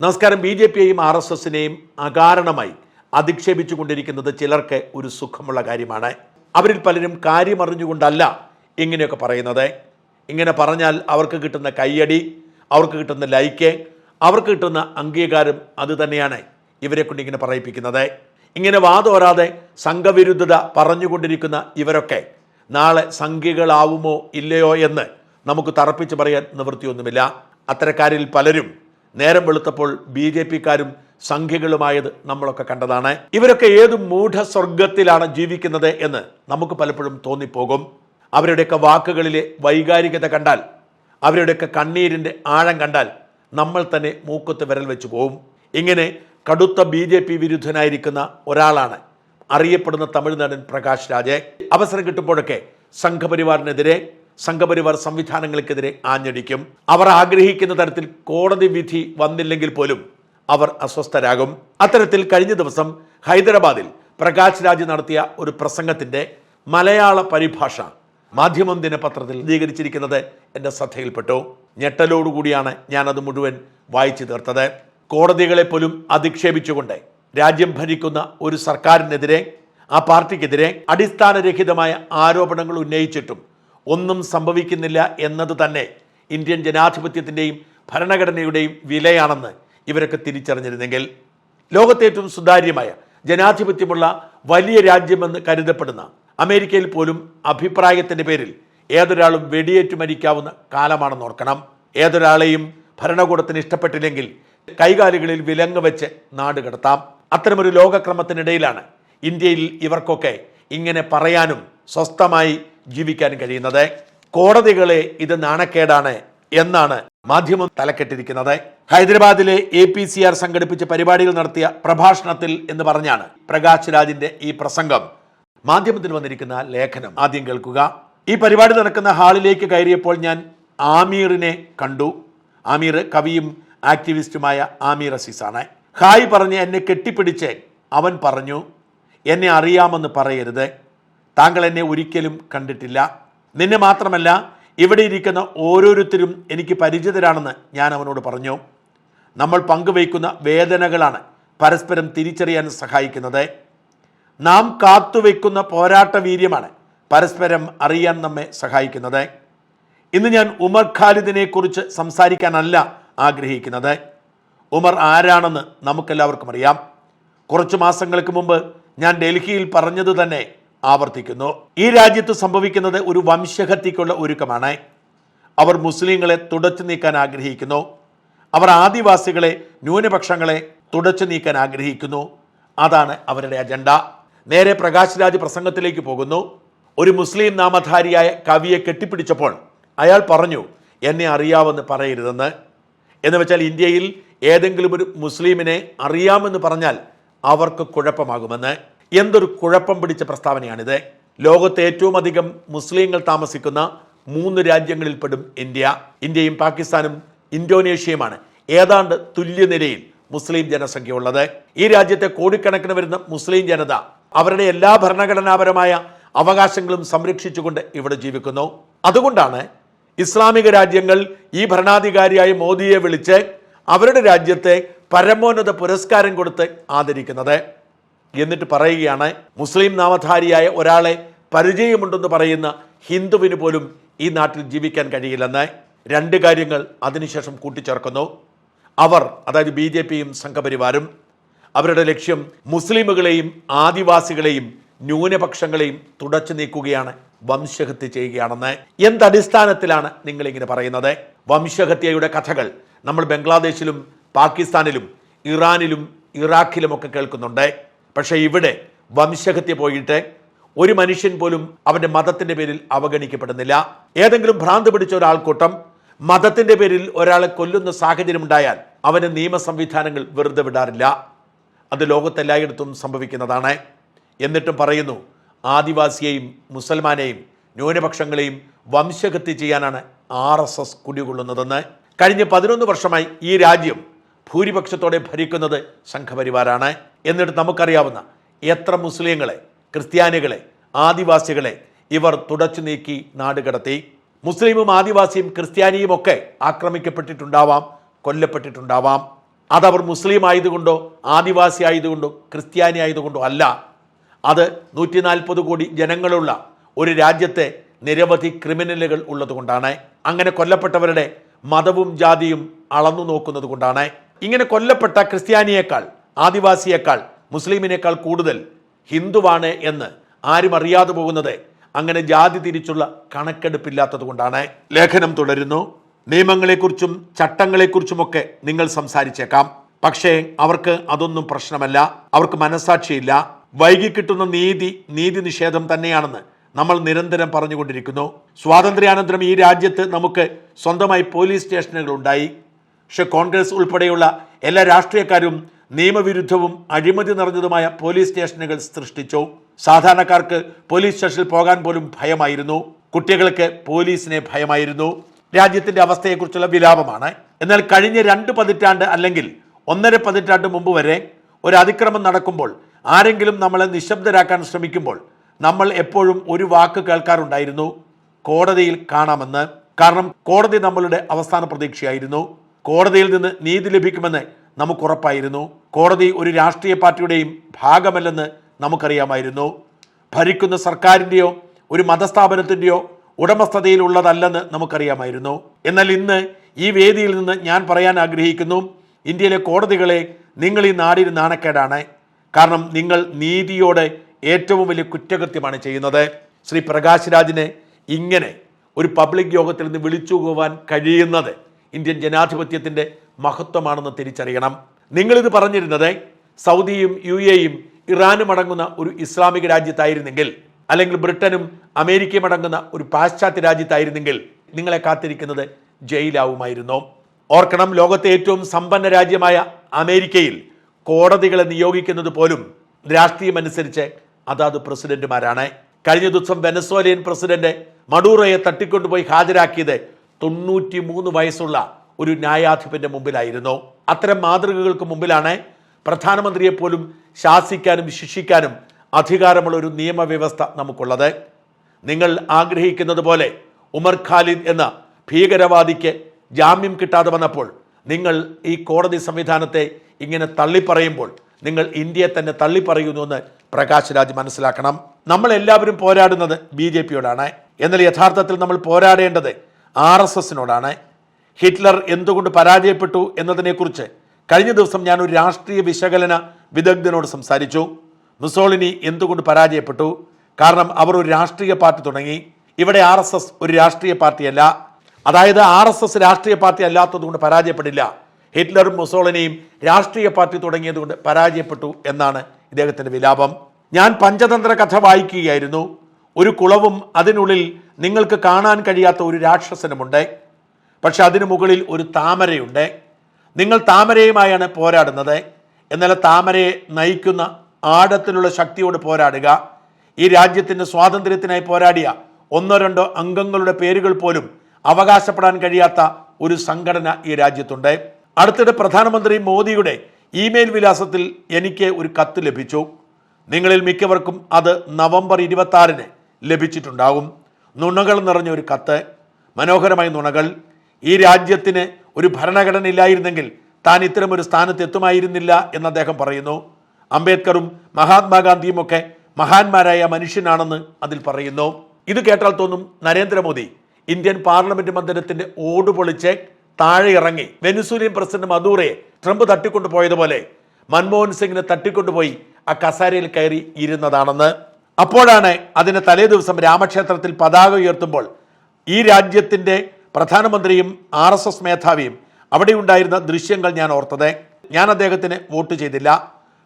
നമസ്കാരം. BJPയെയും RSSനെയും അകാരണമായി അധിക്ഷേപിച്ചുകൊണ്ടിരിക്കുന്നത് ചിലർക്ക് ഒരു സുഖമുള്ള കാര്യമാണ്. അവരിൽ പലരും കാര്യമറിഞ്ഞുകൊണ്ടല്ല ഇങ്ങനെയൊക്കെ പറയുന്നത്. ഇങ്ങനെ പറഞ്ഞാൽ അവർക്ക് കിട്ടുന്ന കയ്യടി, അവർക്ക് കിട്ടുന്ന ലൈക്ക്, അവർക്ക് കിട്ടുന്ന അംഗീകാരം അത് തന്നെയാണ് ഇവരെ കൊണ്ട് ഇങ്ങനെ പറയിപ്പിക്കുന്നത്. ഇങ്ങനെ വാതോരാതെ സംഘവിരുദ്ധത പറഞ്ഞുകൊണ്ടിരിക്കുന്ന ഇവരൊക്കെ നാളെ സംഘികളാവുമോ ഇല്ലയോ എന്ന് നമുക്ക് തറപ്പിച്ച് പറയാൻ നിവൃത്തിയൊന്നുമില്ല. അത്തരക്കാരിൽ പലരും നേരം വെളുത്തപ്പോൾ BJPക്കാരും സംഘികളുമായത് നമ്മളൊക്കെ കണ്ടതാണ്. ഇവരൊക്കെ ഏത് മൂഢസ്വർഗത്തിലാണ് ജീവിക്കുന്നത് എന്ന് നമുക്ക് പലപ്പോഴും തോന്നിപ്പോകും. അവരുടെയൊക്കെ വാക്കുകളിലെ വൈകാരികത കണ്ടാൽ, അവരുടെയൊക്കെ കണ്ണീരിൻ്റെ ആഴം കണ്ടാൽ നമ്മൾ തന്നെ മൂക്കത്ത് വിരൽ വെച്ച് പോവും. ഇങ്ങനെ കടുത്ത BJP വിരുദ്ധനായിരിക്കുന്ന ഒരാളാണ് അറിയപ്പെടുന്ന തമിഴ് നടൻ പ്രകാശ് രാജ്. അവസരം കിട്ടുമ്പോഴൊക്കെ സംഘപരിവാറിനെതിരെ, സംഘപരിവാർ സംവിധാനങ്ങൾക്കെതിരെ ആഞ്ഞടിക്കും. അവർ ആഗ്രഹിക്കുന്ന തരത്തിൽ കോടതി വിധി വന്നില്ലെങ്കിൽ പോലും അവർ അസ്വസ്ഥരാകും. അത്തരത്തിൽ കഴിഞ്ഞ ദിവസം ഹൈദരാബാദിൽ പ്രകാശ് രാജ് നടത്തിയ ഒരു പ്രസംഗത്തിന്റെ മലയാള പരിഭാഷ മാധ്യമം ദിനപത്രത്തിൽ പ്രസിദ്ധീകരിച്ചിരിക്കുന്നത് എൻ്റെ ശ്രദ്ധയിൽപ്പെട്ടു. ഞെട്ടലോടുകൂടിയാണ് ഞാനത് മുഴുവൻ വായിച്ചു തീർത്തത്. കോടതികളെ പോലും അധിക്ഷേപിച്ചുകൊണ്ട് രാജ്യം ഭരിക്കുന്ന ഒരു സർക്കാരിനെതിരെ, ആ പാർട്ടിക്കെതിരെ അടിസ്ഥാനരഹിതമായ ആരോപണങ്ങൾ ഉന്നയിച്ചിട്ടും ഒന്നും സംഭവിക്കുന്നില്ല എന്നത് തന്നെ ഇന്ത്യൻ ജനാധിപത്യത്തിൻ്റെയും ഭരണഘടനയുടെയും വിലയാണെന്ന് ഇവരൊക്കെ തിരിച്ചറിഞ്ഞിരുന്നെങ്കിൽ, ലോകത്തെ ഏറ്റവും സുതാര്യമായ ജനാധിപത്യമുള്ള വലിയ രാജ്യമെന്ന് കരുതപ്പെടുന്ന അമേരിക്കയിൽ പോലും അഭിപ്രായത്തിൻ്റെ പേരിൽ ഏതൊരാളും വെടിയേറ്റു മരിക്കാവുന്ന കാലമാണെന്ന് ഓർക്കണം. ഏതൊരാളെയും ഭരണകൂടത്തിന് ഇഷ്ടപ്പെട്ടില്ലെങ്കിൽ കൈകാലുകളിൽ വിലങ്ങ് വെച്ച് നാട് കടത്താം. അത്തരമൊരു ലോകക്രമത്തിനിടയിലാണ് ഇന്ത്യയിൽ ഇവർക്കൊക്കെ ഇങ്ങനെ പറയാനും സ്വസ്ഥമായി ജീവിക്കാനും കഴിയുന്നത്. കോടതികളെ ഇത് നാണക്കേടാണ് എന്നാണ് മാധ്യമം തലക്കെട്ടിരിക്കുന്നത്. ഹൈദരാബാദിലെ APCR സംഘടിപ്പിച്ച പരിപാടിയിൽ നടത്തിയ പ്രഭാഷണത്തിൽ എന്ന് പറഞ്ഞാണ് പ്രകാശ് രാജിന്റെ ഈ പ്രസംഗം. മാധ്യമത്തിൽ വന്നിരിക്കുന്ന ലേഖനം ആദ്യം കേൾക്കുക. ഈ പരിപാടി നടക്കുന്ന ഹാളിലേക്ക് കയറിയപ്പോൾ ഞാൻ ആമീറിനെ കണ്ടു. ആമീർ കവിയും ആക്ടിവിസ്റ്റുമായ ആമീർ അസീസാണ്. ഹായ് പറഞ്ഞ് എന്നെ കെട്ടിപ്പിടിച്ച് അവൻ പറഞ്ഞു, എന്നെ അറിയാമെന്ന് പറയരുത്, താങ്കൾ എന്നെ ഒരിക്കലും കണ്ടിട്ടില്ല. നിന്നെ മാത്രമല്ല, ഇവിടെ ഇരിക്കുന്ന ഓരോരുത്തരും എനിക്ക് പരിചിതരാണെന്ന് ഞാൻ അവനോട് പറഞ്ഞു. നമ്മൾ പങ്കുവയ്ക്കുന്ന വേദനകളാണ് പരസ്പരം തിരിച്ചറിയാൻ സഹായിക്കുന്നത്. നാം കാത്തുവെക്കുന്ന പോരാട്ട വീര്യമാണ് പരസ്പരം അറിയാൻ നമ്മെ സഹായിക്കുന്നത്. ഇന്ന് ഞാൻ ഉമർ ഖാലിദിനെ കുറിച്ച് സംസാരിക്കാനല്ല ആഗ്രഹിക്കുന്നത്. ഉമർ ആരാണെന്ന് നമുക്കെല്ലാവർക്കും അറിയാം. കുറച്ച് മാസങ്ങൾക്ക് മുമ്പ് ഞാൻ ഡൽഹിയിൽ പറഞ്ഞത് തന്നെ ആവർത്തിക്കുന്നു. ഈ രാജ്യത്ത് സംഭവിക്കുന്നത് ഒരു വംശഹത്യക്കുള്ള ഒരുക്കമാണ്. അവർ മുസ്ലിങ്ങളെ തുടച്ചു നീക്കാൻ ആഗ്രഹിക്കുന്നു. അവർ ആദിവാസികളെ, ന്യൂനപക്ഷങ്ങളെ തുടച്ചു നീക്കാൻ ആഗ്രഹിക്കുന്നു. അതാണ് അവരുടെ അജണ്ട. നേരെ പ്രകാശ് രാജ് പ്രസംഗത്തിലേക്ക് പോകുന്നു. ഒരു മുസ്ലിം നാമധാരിയായ കവിയെ കെട്ടിപ്പിടിച്ചപ്പോൾ അയാൾ പറഞ്ഞു, എന്നെ അറിയാമെന്ന് പറയരുതെന്ന്. എന്ന് വെച്ചാൽ ഇന്ത്യയിൽ ഏതെങ്കിലും ഒരു മുസ്ലിമിനെ അറിയാമെന്ന് പറഞ്ഞാൽ അവർക്ക് കുഴപ്പമാകുമെന്ന്. എന്തൊരു കുഴപ്പം പിടിച്ച പ്രസ്താവനയാണിത്. ലോകത്തെ ഏറ്റവും അധികം മുസ്ലിങ്ങൾ താമസിക്കുന്ന 3 രാജ്യങ്ങളിൽപ്പെടും ഇന്ത്യ. ഇന്ത്യയും പാകിസ്ഥാനും ഇന്തോനേഷ്യയുമാണ് ഏതാണ്ട് തുല്യനിലയിൽ മുസ്ലിം ജനസംഖ്യ ഉള്ളത്. ഈ രാജ്യത്തെ കോടിക്കണക്കിന് വരുന്ന മുസ്ലിം ജനത അവരുടെ എല്ലാ ഭരണഘടനാപരമായ അവകാശങ്ങളും സംരക്ഷിച്ചുകൊണ്ട് ഇവിടെ ജീവിക്കുന്നു. അതുകൊണ്ടാണ് ഇസ്ലാമിക രാജ്യങ്ങൾ ഈ ഭരണാധികാരിയായ മോദിയെ വിളിച്ച് അവരുടെ രാജ്യത്തെ പരമോന്നത പുരസ്കാരം കൊടുത്ത് ആദരിക്കുന്നത്. എന്നിട്ട് പറയുകയാണ്, മുസ്ലിം നാമധാരിയായ ഒരാളെ പരിചയമുണ്ടെന്ന് പറയുന്ന ഹിന്ദുവിന് പോലും ഈ നാട്ടിൽ ജീവിക്കാൻ കഴിയില്ലെന്ന്. 2 കാര്യങ്ങൾ അതിനുശേഷം കൂട്ടിച്ചേർക്കുന്നു. അവർ, അതായത് BJPയും സംഘപരിവാരും, അവരുടെ ലക്ഷ്യം മുസ്ലിമുകളെയും ആദിവാസികളെയും ന്യൂനപക്ഷങ്ങളെയും തുടച്ചു നീക്കുകയാണ്, വംശഹത്യ ചെയ്യുകയാണെന്ന്. എന്തടിസ്ഥാനത്തിലാണ് നിങ്ങളിങ്ങനെ പറയുന്നത്? വംശഹത്യയുടെ കഥകൾ നമ്മൾ ബംഗ്ലാദേശിലും പാകിസ്ഥാനിലും ഇറാനിലും ഇറാഖിലുമൊക്കെ കേൾക്കുന്നുണ്ട്. പക്ഷേ ഇവിടെ വംശഹത്യ പോയിട്ട് ഒരു മനുഷ്യൻ പോലും അവൻ്റെ മതത്തിൻ്റെ പേരിൽ അവഗണിക്കപ്പെടുന്നില്ല. ഏതെങ്കിലും ഭ്രാന്ത് പിടിച്ച ഒരാൾക്കൂട്ടം മതത്തിൻ്റെ പേരിൽ ഒരാളെ കൊല്ലുന്ന സാഹചര്യം ഉണ്ടായാൽ അവന് നിയമ സംവിധാനങ്ങൾ വെറുതെ വിടാറില്ല. അത് ലോകത്തെല്ലായിടത്തും സംഭവിക്കുന്നതാണ്. എന്നിട്ടും പറയുന്നു, ആദിവാസിയെയും മുസൽമാനെയും ന്യൂനപക്ഷങ്ങളെയും വംശഹത്യ ചെയ്യാനാണ് RSS കുടികൊള്ളുന്നതെന്ന്. കഴിഞ്ഞ 11 വർഷമായി ഈ രാജ്യം ഭൂരിപക്ഷത്തോടെ ഭരിക്കുന്നത് സംഘപരിവാരാണ്. എന്നിട്ട് നമുക്കറിയാവുന്ന എത്ര മുസ്ലിങ്ങളെ, ക്രിസ്ത്യാനികളെ, ആദിവാസികളെ ഇവർ തുടച്ചു നീക്കി നാട് കടത്തി. മുസ്ലിമും ആദിവാസിയും ക്രിസ്ത്യാനിയും ഒക്കെ ആക്രമിക്കപ്പെട്ടിട്ടുണ്ടാവാം, കൊല്ലപ്പെട്ടിട്ടുണ്ടാവാം. അതവർ മുസ്ലിം ആയതുകൊണ്ടോ ആദിവാസി ആയതുകൊണ്ടോ ക്രിസ്ത്യാനി ആയതുകൊണ്ടോ അല്ല. അത് 140 കോടി ജനങ്ങളുള്ള ഒരു രാജ്യത്തെ നിരവധി ക്രിമിനലുകൾ ഉള്ളതുകൊണ്ടാണ്. അങ്ങനെ കൊല്ലപ്പെട്ടവരുടെ മതവും ജാതിയും അളന്നു നോക്കുന്നത് കൊണ്ടാണ്. ഇങ്ങനെ കൊല്ലപ്പെട്ട ക്രിസ്ത്യാനിയേക്കാൾ ആദിവാസിയേക്കാൾ മുസ്ലിമിനേക്കാൾ കൂടുതൽ ഹിന്ദുവാണ് എന്ന് ആരും അറിയാതെ പോകുന്നത് അങ്ങനെ ജാതി തിരിച്ചുള്ള കണക്കെടുപ്പില്ലാത്തത് കൊണ്ടാണ്. ലേഖനം തുടരുന്നു. നിയമങ്ങളെക്കുറിച്ചും ചട്ടങ്ങളെക്കുറിച്ചുമൊക്കെ നിങ്ങൾ സംസാരിച്ചേക്കാം. പക്ഷേ അവർക്ക് അതൊന്നും പ്രശ്നമല്ല. അവർക്ക് മനസാക്ഷിയില്ല. വൈകി കിട്ടുന്ന നീതി നിഷേധം തന്നെയാണെന്ന് നമ്മൾ നിരന്തരം പറഞ്ഞുകൊണ്ടിരിക്കുന്നു. സ്വാതന്ത്ര്യാനന്തരം ഈ രാജ്യത്ത് നമുക്ക് സ്വന്തമായി പോലീസ് സ്റ്റേഷനുകൾ ഉണ്ടായി. പക്ഷെ കോൺഗ്രസ് ഉൾപ്പെടെയുള്ള എല്ലാ രാഷ്ട്രീയക്കാരും നിയമവിരുദ്ധവും അഴിമതി നിറഞ്ഞതുമായ പോലീസ് സ്റ്റേഷനുകൾ സൃഷ്ടിച്ചു. സാധാരണക്കാർക്ക് പോലീസ് സ്റ്റേഷനിൽ പോകാൻ പോലും ഭയമായിരുന്നു. കുട്ടികൾക്ക് പോലീസിനെ ഭയമായിരുന്നു. രാജ്യത്തിന്റെ അവസ്ഥയെക്കുറിച്ചുള്ള വിലാപമാണ്. എന്നാൽ കഴിഞ്ഞ 2 പതിറ്റാണ്ട് അല്ലെങ്കിൽ 1.5 പതിറ്റാണ്ട് മുമ്പ് വരെ ഒരു അതിക്രമം നടക്കുമ്പോൾ ആരെങ്കിലും നമ്മളെ നിശബ്ദരാക്കാൻ ശ്രമിക്കുമ്പോൾ നമ്മൾ എപ്പോഴും ഒരു വാക്ക് കേൾക്കാറുണ്ടായിരുന്നു: കോടതിയിൽ കാണാമെന്ന്. കാരണം കോടതി നമ്മളുടെ അവസാന പ്രതീക്ഷയായിരുന്നു. കോടതിയിൽ നിന്ന് നീതി ലഭിക്കുമെന്ന് നമുക്കുറപ്പായിരുന്നു. കോടതി ഒരു രാഷ്ട്രീയ പാർട്ടിയുടെയും ഭാഗമല്ലെന്ന് നമുക്കറിയാമായിരുന്നു. ഭരിക്കുന്ന സർക്കാരിൻ്റെയോ ഒരു മതസ്ഥാപനത്തിൻ്റെയോ ഉടമസ്ഥതയിലുള്ളതല്ലെന്ന് നമുക്കറിയാമായിരുന്നു. എന്നാൽ ഇന്ന് ഈ വേദിയിൽ നിന്ന് ഞാൻ പറയാൻ ആഗ്രഹിക്കുന്നു, ഇന്ത്യയിലെ കോടതികളെ നിങ്ങൾ ഈ നാടിന് നാണക്കേടാണ്. കാരണം നിങ്ങൾ നീതിയോടെ ഏറ്റവും വലിയ കുറ്റകൃത്യമാണ് ചെയ്യുന്നത്. ശ്രീ പ്രകാശ് രാജിനെ ഇങ്ങനെ ഒരു പബ്ലിക് യോഗത്തിൽ നിന്ന് വിളിച്ചു പോകാൻ കഴിയുന്നത് ഇന്ത്യൻ ജനാധിപത്യത്തിൻ്റെ മഹത്വമാണെന്ന് തിരിച്ചറിയണം. നിങ്ങളിത് പറഞ്ഞിരുന്നത് സൗദിയും UAEയും ഇറാനും അടങ്ങുന്ന ഒരു ഇസ്ലാമിക രാജ്യത്തായിരുന്നെങ്കിൽ, അല്ലെങ്കിൽ ബ്രിട്ടനും അമേരിക്കയും അടങ്ങുന്ന ഒരു പാശ്ചാത്യ രാജ്യത്തായിരുന്നെങ്കിൽ നിങ്ങളെ കാത്തിരിക്കുന്നത് ജയിലാവുമായിരുന്നു. ഓർക്കണം, ലോകത്തെ ഏറ്റവും സമ്പന്ന രാജ്യമായ അമേരിക്കയിൽ കോടതികളെ നിയോഗിക്കുന്നത് പോലും രാഷ്ട്രീയമനുസരിച്ച് അതാത് പ്രസിഡന്റുമാരാണ്. കഴിഞ്ഞ ദിവസം വെനസ്വേലിയൻ പ്രസിഡന്റ് മഡൂറോയെ തട്ടിക്കൊണ്ടുപോയി ഹാജരാക്കിയത് 93 വയസ്സുള്ള ഒരു ന്യായാധിപന്റെ മുമ്പിലായിരുന്നു. അത്തരം മാതൃകകൾക്ക് മുമ്പിലാണ് പ്രധാനമന്ത്രിയെ പോലും ശാസിക്കാനും ശിക്ഷിക്കാനും അധികാരമുള്ള ഒരു നിയമവ്യവസ്ഥ നമുക്കുള്ളത്. നിങ്ങൾ ആഗ്രഹിക്കുന്നത് പോലെ ഉമർ ഖാലിദ് എന്ന ഭീകരവാദിക്ക് ജാമ്യം കിട്ടാതെ വന്നപ്പോൾ നിങ്ങൾ ഈ കോടതി സംവിധാനത്തെ ഇങ്ങനെ തള്ളിപ്പറയുമ്പോൾ നിങ്ങൾ ഇന്ത്യയെ തന്നെ തള്ളിപ്പറയുന്നുവെന്ന് പ്രകാശ് രാജ് മനസ്സിലാക്കണം. നമ്മൾ എല്ലാവരും പോരാടുന്നത് BJPയോടാണ്. എന്നാൽ യഥാർത്ഥത്തിൽ നമ്മൾ പോരാടേണ്ടത് RSSനോടാണ്. ഹിറ്റ്ലർ എന്തുകൊണ്ട് പരാജയപ്പെട്ടു എന്നതിനെക്കുറിച്ച് കഴിഞ്ഞ ദിവസം ഞാൻ ഒരു രാഷ്ട്രീയ വിശകലന വിദഗ്ധനോട് സംസാരിച്ചു. മുസോളിനി എന്തുകൊണ്ട് പരാജയപ്പെട്ടു? കാരണം അവർ ഒരു രാഷ്ട്രീയ പാർട്ടി തുടങ്ങി. ഇവിടെ RSS ഒരു രാഷ്ട്രീയ പാർട്ടിയല്ല. അതായത് RSS രാഷ്ട്രീയ പാർട്ടി അല്ലാത്തതുകൊണ്ട് പരാജയപ്പെടില്ല. ഹിറ്റ്ലറും മുസോളിനിയും രാഷ്ട്രീയ പാർട്ടി തുടങ്ങിയതുകൊണ്ട് പരാജയപ്പെട്ടു എന്നാണ് ഇദ്ദേഹത്തിൻ്റെ വിലാപം. ഞാൻ പഞ്ചതന്ത്ര കഥ വായിക്കുകയായിരുന്നു. ഒരു കുളവും അതിനുള്ളിൽ നിങ്ങൾക്ക് കാണാൻ കഴിയാത്ത ഒരു രാക്ഷസനുമുണ്ട്. പക്ഷെ അതിനു മുകളിൽ ഒരു താമരയുണ്ട്. നിങ്ങൾ താമരയുമായാണ് പോരാടുന്നത്. എന്നാൽ താമരയെ നയിക്കുന്ന ആഴത്തിലുള്ള ശക്തിയോട് പോരാടുക. ഈ രാജ്യത്തിൻ്റെ സ്വാതന്ത്ര്യത്തിനായി പോരാടിയ 1-2 അംഗങ്ങളുടെ പേരുകൾ പോലും അവകാശപ്പെടാൻ കഴിയാത്ത ഒരു സംഘടന ഈ രാജ്യത്തുണ്ട്. അടുത്തിടെ പ്രധാനമന്ത്രി മോദിയുടെ ഇമെയിൽ വിലാസത്തിൽ എനിക്ക് ഒരു കത്ത് ലഭിച്ചു. നിങ്ങളിൽ മിക്കവർക്കും അത് നവംബർ 26-ന് ലഭിച്ചിട്ടുണ്ടാകും. നുണകൾ നിറഞ്ഞ ഒരു കത്ത്, മനോഹരമായ നുണകൾ. ഈ രാജ്യത്തിന് ഒരു ഭരണഘടന ഇല്ലായിരുന്നെങ്കിൽ താൻ ഇത്തരമൊരു സ്ഥാനത്ത് എത്തുമായിരുന്നില്ല എന്ന് അദ്ദേഹം പറയുന്നു. അംബേദ്കറും മഹാത്മാഗാന്ധിയും ഒക്കെ മഹാന്മാരായ മനുഷ്യനാണെന്ന് അതിൽ പറയുന്നു. ഇത് കേട്ടാൽ തോന്നും നരേന്ദ്രമോദി ഇന്ത്യൻ പാർലമെന്റ് മന്ദിരത്തിന്റെ ഓട് പൊളിച്ച് താഴെ ഇറങ്ങി വെനിസ്വേലിയൻ പ്രസിഡന്റ് മദൂറയെ ട്രംപ് തട്ടിക്കൊണ്ടുപോയതുപോലെ മൻമോഹൻ സിംഗിനെ തട്ടിക്കൊണ്ടുപോയി ആ കസാരയിൽ കയറി ഇരുന്നതാണെന്ന്. അപ്പോഴാണ് അതിന് തലേ ദിവസം രാമക്ഷേത്രത്തിൽ പതാക ഉയർത്തുമ്പോൾ ഈ രാജ്യത്തിന്റെ പ്രധാനമന്ത്രിയും RSS മേധാവിയും അവിടെ ഉണ്ടായിരുന്ന ദൃശ്യങ്ങൾ ഞാൻ ഓർത്തത്. ഞാൻ അദ്ദേഹത്തിന് വോട്ട് ചെയ്തില്ല.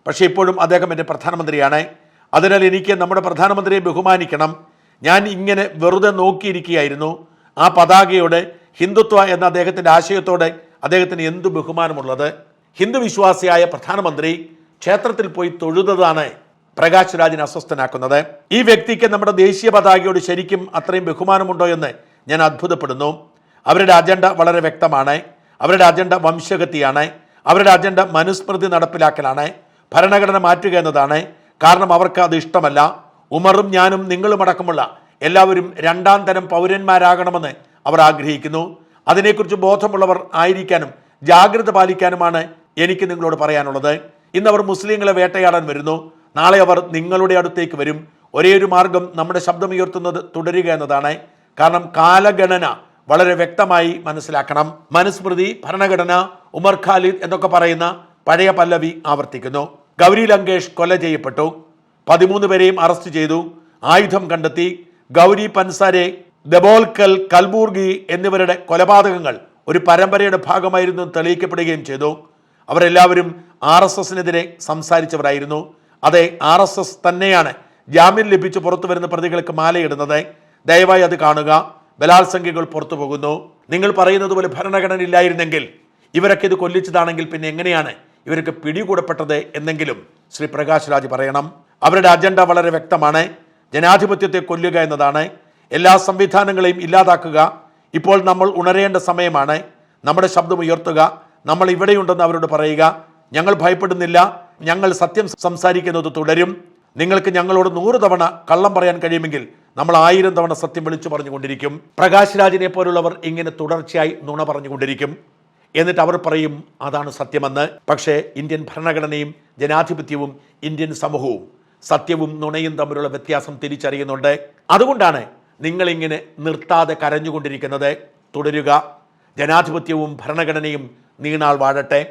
പക്ഷേ ഇപ്പോഴും അദ്ദേഹം എൻ്റെ പ്രധാനമന്ത്രിയാണ്. അതിനാൽ എനിക്ക് നമ്മുടെ പ്രധാനമന്ത്രിയെ ബഹുമാനിക്കണം. ഞാൻ ഇങ്ങനെ വെറുതെ നോക്കിയിരിക്കുകയായിരുന്നു. ആ പതാകയോട്, ഹിന്ദുത്വ എന്ന അദ്ദേഹത്തിൻ്റെ ആശയത്തോടെ അദ്ദേഹത്തിന് എന്തു ബഹുമാനമുള്ളത്? ഹിന്ദു വിശ്വാസിയായ പ്രധാനമന്ത്രി ക്ഷേത്രത്തിൽ പോയി തൊഴുതാണ് പ്രകാശ് രാജിനെ അസ്വസ്ഥനാക്കുന്നത്. ഈ വ്യക്തിക്ക് നമ്മുടെ ദേശീയ പതാകയോട് ശരിക്കും അത്രയും ബഹുമാനമുണ്ടോ എന്ന് ഞാൻ അത്ഭുതപ്പെടുന്നു. അവരുടെ അജണ്ട വളരെ വ്യക്തമാണ്. അവരുടെ അജണ്ട വംശഗതിയാണ്. അവരുടെ അജണ്ട മനുസ്മൃതി നടപ്പിലാക്കലാണ്, ഭരണഘടന മാറ്റുക എന്നതാണ്. കാരണം അവർക്ക് അത് ഇഷ്ടമല്ല. ഉമറും ഞാനും നിങ്ങളും അടക്കമുള്ള എല്ലാവരും 2ാം തരം പൗരന്മാരാകണമെന്ന് അവർ ആഗ്രഹിക്കുന്നു. അതിനെക്കുറിച്ച് ബോധമുള്ളവർ ആയിരിക്കാനും ജാഗ്രത പാലിക്കാനുമാണ് എനിക്ക് നിങ്ങളോട് പറയാനുള്ളത്. ഇന്ന് അവർ മുസ്ലിങ്ങളെ വേട്ടയാടാൻ വരുന്നു, നാളെ അവർ നിങ്ങളുടെ അടുത്തേക്ക് വരും. ഒരേ ഒരു മാർഗം നമ്മുടെ ശബ്ദമുയർത്തുന്നത് തുടരുക എന്നതാണ്. കാരണം കാലഗണന വളരെ വ്യക്തമായി മനസ്സിലാക്കണം. മനുസ്മൃതി, ഭരണഘടന, ഉമർ ഖാലിദ് എന്നൊക്കെ പറയുന്ന പഴയ പല്ലവി ആവർത്തിക്കുന്നു. ഗൗരി ലങ്കേഷ് കൊല ചെയ്യപ്പെട്ടു, 13 പേരെയും അറസ്റ്റ് ചെയ്തു, ആയുധം കണ്ടെത്തി. ഗൗരി പൻസാരെ, ദബോൽക്കൽ, കൽബൂർഗി എന്നിവരുടെ കൊലപാതകങ്ങൾ ഒരു പരമ്പരയുടെ ഭാഗമായിരുന്നു തെളിയിക്കപ്പെടുകയും ചെയ്തു. അവരെല്ലാവരും RSSനെതിരെ സംസാരിച്ചവരായിരുന്നു. അതെ, RSS തന്നെയാണ് ജാമ്യം ലഭിച്ച് പുറത്തു വരുന്ന പ്രതികൾക്ക് മാലയിടുന്നത്. ദയവായി അത് കാണുക. ബലാത്സംഖ്യകൾ പുറത്തു പോകുന്നു. നിങ്ങൾ പറയുന്നത് പോലെ ഭരണഘടന ഇല്ലായിരുന്നെങ്കിൽ, ഇവരൊക്കെ ഇത് കൊല്ലിച്ചതാണെങ്കിൽ പിന്നെ എങ്ങനെയാണ് ഇവർക്ക് പിടികൂടപ്പെട്ടത് എന്നെങ്കിലും ശ്രീ പ്രകാശ് രാജ് പറയണം. അവരുടെ അജണ്ട വളരെ വ്യക്തമാണ്. ജനാധിപത്യത്തെ കൊല്ലുക എന്നതാണ്. എല്ലാ സംവിധാനങ്ങളെയും ഇല്ലാതാക്കുക. ഇപ്പോൾ നമ്മൾ ഉണരേണ്ട സമയമാണ്. നമ്മുടെ ശബ്ദം ഉയർത്തുക. നമ്മൾ ഇവിടെയുണ്ടെന്ന് അവരോട് പറയുക. ഞങ്ങൾ ഭയപ്പെടുന്നില്ല, ഞങ്ങൾ സത്യം സംസാരിക്കുന്നത് തുടരും. നിങ്ങൾക്ക് ഞങ്ങളോട് 100 തവണ കള്ളം പറയാൻ കഴിയുമെങ്കിൽ നമ്മൾ 1000 തവണ സത്യം വിളിച്ചു പറഞ്ഞുകൊണ്ടിരിക്കും. പ്രകാശ് രാജിനെ പോലുള്ളവർ ഇങ്ങനെ തുടർച്ചയായി നുണ പറഞ്ഞുകൊണ്ടിരിക്കും. എന്നിട്ട് അവർ പറയും അതാണ് സത്യമെന്ന്. പക്ഷേ ഇന്ത്യൻ ഭരണഘടനയും ജനാധിപത്യവും ഇന്ത്യൻ സമൂഹവും സത്യവും നുണയും തമ്മിലുള്ള വ്യത്യാസം തിരിച്ചറിയുന്നുണ്ട്. അതുകൊണ്ടാണ് നിങ്ങളിങ്ങനെ നിർത്താതെ കരഞ്ഞുകൊണ്ടിരിക്കുന്നത്. തുടരുക. ജനാധിപത്യവും ഭരണഘടനയും നീണാൾ വാഴട്ടെ.